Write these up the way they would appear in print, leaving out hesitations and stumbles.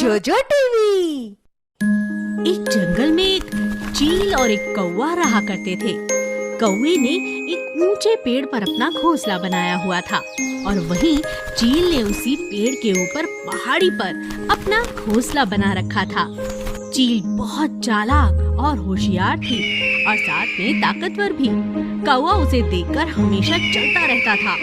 जोजो टीवी। एक जंगल में एक चील और एक कौवा रहा करते थे। कौवे ने एक ऊंचे पेड़ पर अपना घोंसला बनाया हुआ था और वहीं चील ने उसी पेड़ के ऊपर पहाड़ी पर अपना घोंसला बना रखा था। चील बहुत चालाक और होशियार थी और साथ में ताकतवर भी। कौवा उसे देखकर हमेशा चलता रहता था।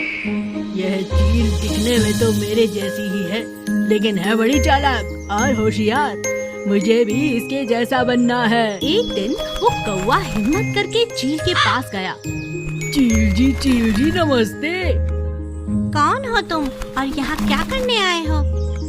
यह चील दिखने में तो मेरे जैसी ही है, लेकिन है बड़ी चालाक और होशियार। मुझे भी इसके जैसा बनना है। एक दिन वो कौवा हिम्मत करके चील के पास गया। चील जी नमस्ते। कौन हो तुम और यहाँ क्या करने आए हो?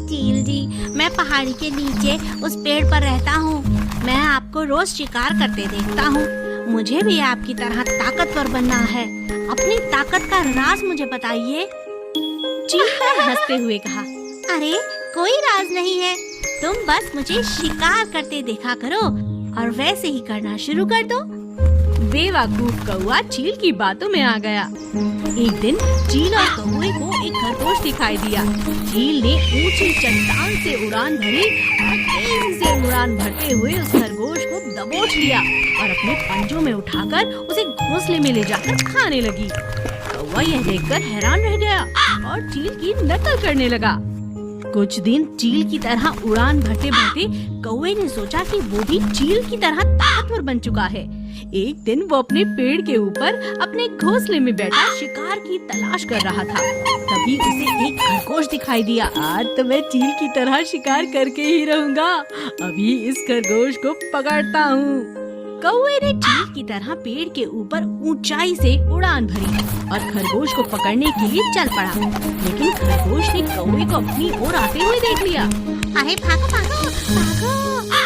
चील जी, मैं पहाड़ी के नीचे उस पेड़ पर रहता हूँ। मैं आपको रोज शिकार करते देखता हूँ। मुझे भी आपकी तरह ताकतवर बनना है। अपनी ताकत का राज मुझे बताइए। चील ने हंसते हुए कहा, अरे कोई राज नहीं है, तुम बस मुझे शिकार करते देखा करो और वैसे ही करना शुरू कर दो। बेवकूफ कौवा चील की बातों में आ गया। एक दिन चील और कौवे को एक खरगोश दिखाई दिया। चील ने ऊंची चट्टान से उड़ान भरी और तेजी से उड़ान भरते हुए उस खरगोश को दबोच लिया और अपने पंजों में उठाकर उसे घोंसले में ले जाकर खाने लगी। कौवा यह देखकर हैरान रह गया और चील की नकल करने लगा। कुछ दिन चील की तरह उड़ान भरते भरते कौवे ने सोचा कि वो भी चील की तरह ताकतवर बन चुका है। एक दिन वो अपने पेड़ के ऊपर अपने घोंसले में बैठा शिकार की तलाश कर रहा था। तभी उसे एक खरगोश दिखाई दिया। आज तो मैं चील की तरह शिकार करके ही रहूंगा। अभी इस खरगोश को पकड़ता हूँ। कौवे ने चील की तरह पेड़ के ऊपर ऊंचाई से उड़ान भरी और खरगोश को पकड़ने के लिए चल पड़ा। लेकिन खरगोश ने कौवे को अपनी ओर आते हुए देख लिया। अरे भागो भागो भागो!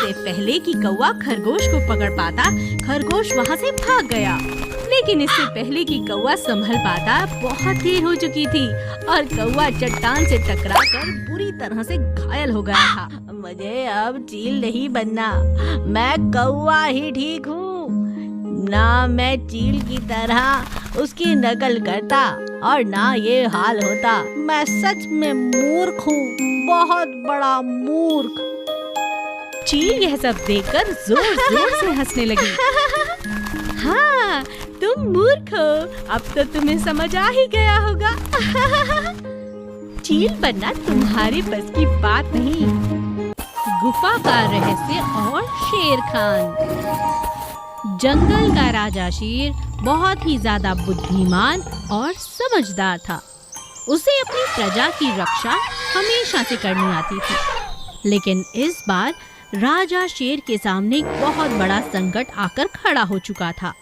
इससे पहले कि कौवा खरगोश को पकड़ पाता, खरगोश वहाँ से भाग गया। लेकिन इससे पहले कि कौवा संभल पाता, बहुत देर हो चुकी थी और कौवा चट्टान से टकराकर बुरी तरह से घायल हो गया था। मुझे अब चील नहीं बनना, मैं कौवा ही ठीक हूँ। ना मैं चील की तरह उसकी नकल करता और ना ये हाल होता। मैं सच में मूर्ख हूँ, बहुत बड़ा मूर्ख। चील यह सब देखकर जोर जोर से हंसने लगी। हाँ, तुम मूर्ख हो, अब तो तुम्हें समझ आ ही गया होगा। चील बनना तुम्हारे बस की बात नहीं। गुफा का रहस्य और शेर खान। जंगल का राजा शेर बहुत ही ज्यादा बुद्धिमान और समझदार था। उसे अपनी प्रजा की रक्षा हमेशा से करनी आती थी। लेकिन इस बार राजा शेर के सामने एक बहुत बड़ा संकट आकर खड़ा हो चुका था।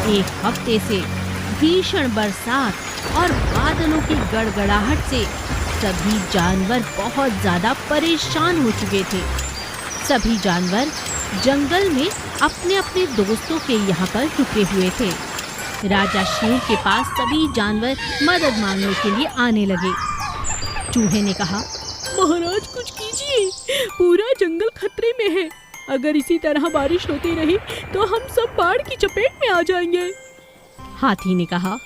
एक हफ्ते से भीषण बरसात और बादलों की गड़गड़ाहट से सभी जानवर बहुत ज्यादा परेशान हो चुके थे। सभी जानवर जंगल में अपने अपने दोस्तों के यहाँ पर रुके हुए थे। राजा शेर के पास सभी जानवर मदद मांगने के लिए आने लगे। चूहे ने कहा, महाराज कुछ कीजिए, पूरा जंगल खतरे में है। अगर इसी तरह बारिश होती रही तो हम सब बाढ़ की चपेट में आ जाएंगे। हाथी ने कहा,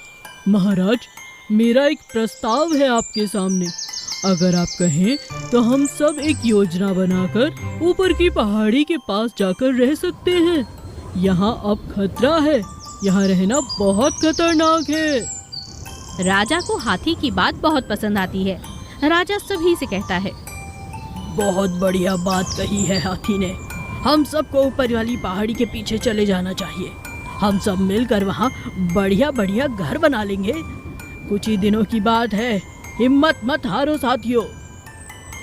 महाराज मेरा एक प्रस्ताव है आपके सामने। अगर आप कहें तो हम सब एक योजना बनाकर ऊपर की पहाड़ी के पास जाकर रह सकते हैं। यहाँ अब खतरा है, यहाँ रहना बहुत खतरनाक है। राजा को हाथी की बात बहुत पसंद आती है। राजा सभी से कहता है, बहुत बढ़िया बात कही है हाथी ने। हम सबको ऊपर वाली पहाड़ी के पीछे चले जाना चाहिए। हम सब मिलकर वहाँ बढ़िया बढ़िया घर बना लेंगे। कुछ ही दिनों की बात है, हिम्मत मत हारो साथियों।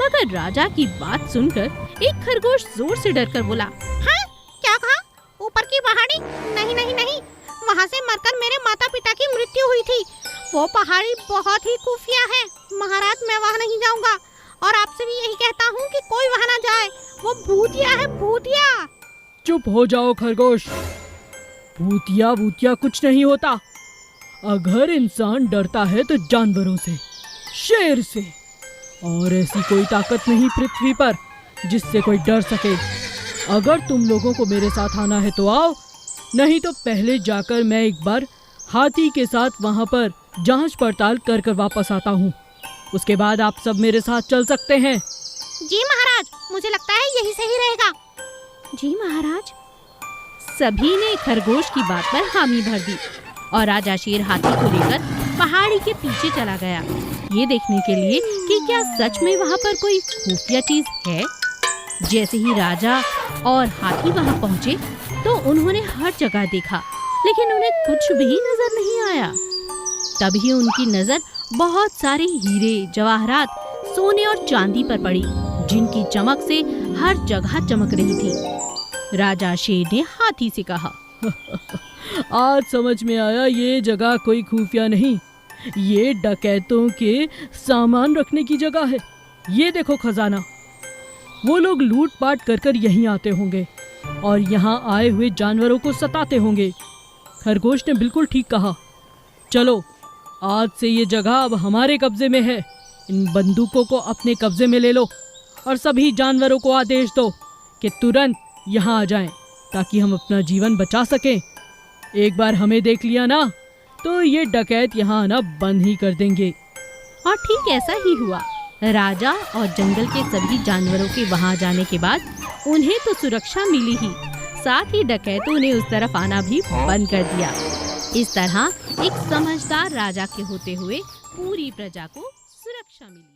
मगर राजा की बात सुनकर एक खरगोश जोर से डरकर बोला, हाँ? क्या कहा? ऊपर की पहाड़ी? नहीं नहीं नहीं, वहाँ से मरकर मेरे माता पिता की मृत्यु हुई थी। वो पहाड़ी बहुत ही खुफिया है। महाराज, मैं वहाँ नहीं जाऊँगा और आपसे भी यही कहता हूँ कि कोई वहाँ ना जाए। वो भूतिया है, भूतिया। चुप हो जाओ खरगोश। भूतिया कुछ नहीं होता। अगर इंसान डरता है तो जानवरों से, शेर से, और ऐसी कोई ताकत नहीं पृथ्वी पर जिससे कोई डर सके। अगर तुम लोगों को मेरे साथ आना है तो आओ, नहीं तो पहले जाकर मैं एक बार हाथी के साथ वहाँ पर जांच पड़ताल कर वापस आता हूँ। उसके बाद आप सब मेरे साथ चल सकते हैं। जी महाराज, मुझे लगता है यही सही रहेगा। जी महाराज। सभी ने खरगोश की बात पर हामी भर दी और राजा शेर हाथी को लेकर पहाड़ी के पीछे चला गया, ये देखने के लिए कि क्या सच में वहाँ पर कोई खुफिया चीज है। जैसे ही राजा और हाथी वहाँ पहुँचे तो उन्होंने हर जगह देखा, लेकिन उन्हें कुछ भी नजर नहीं आया। तभी उनकी नजर बहुत सारे हीरे, जवाहरात, सोने और चांदी पर पड़ी, जिनकी चमक से हर जगह चमक रही थी। राजा शेर ने हाथी से कहा, आज समझ में आया ये जगह कोई खुफिया नहीं, ये डकैतों के सामान रखने की जगह है। ये देखो खजाना, वो लोग लूट पाट कर कर यहीं आते होंगे और यहाँ आए हुए जानवरों को सताते होंगे। खरगोश ने बिल्कुल ठीक कहा। चलो, आज से ये जगह अब हमारे कब्जे में है। इन बंदूकों को अपने कब्जे में ले लो और सभी जानवरों को आदेश दो कि तुरंत यहाँ आ जाएं, ताकि हम अपना जीवन बचा सकें। एक बार हमें देख लिया ना तो ये डकैत यहाँ आना बंद ही कर देंगे। और ठीक ऐसा ही हुआ। राजा और जंगल के सभी जानवरों के वहां जाने के बाद उन्हें तो सुरक्षा मिली ही, साथ ही डकैतों ने उस तरफ आना भी बंद कर दिया। इस तरह एक समझदार राजा के होते हुए पूरी प्रजा को सुरक्षा मिली।